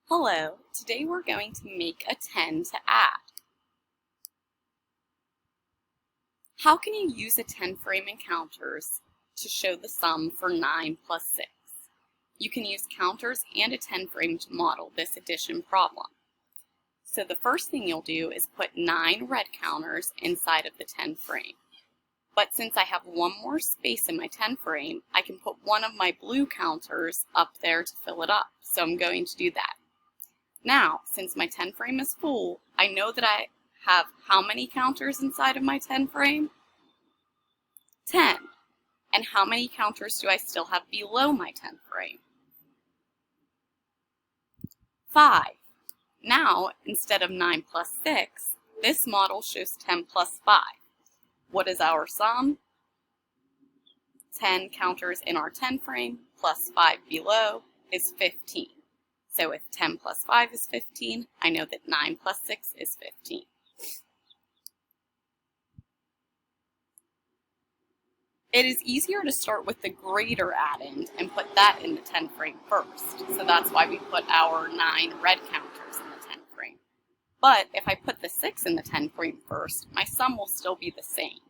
Hello, today we're going to make a 10 to add. How can you use a 10 frame in counters to show the sum for 9 plus 6? You can use counters and a 10 frame to model this addition problem. So the first thing you'll do is put 9 red counters inside of the 10 frame. But since I have one more space in my 10 frame, I can put one of my blue counters up there to fill it up. So I'm going to do that. Now, since my 10 frame is full, I know that I have how many counters inside of my 10 frame? 10. And how many counters do I still have below my 10 frame? 5. Now, instead of 9 plus 6, this model shows 10 plus 5. What is our sum? 10 counters in our 10 frame plus 5 below is 15. So if 10 plus 5 is 15, I know that 9 plus 6 is 15. It is easier to start with the greater addend and put that in the 10 frame first. So that's why we put our 9 red counters in the 10 frame. But if I put the 6 in the 10 frame first, my sum will still be the same.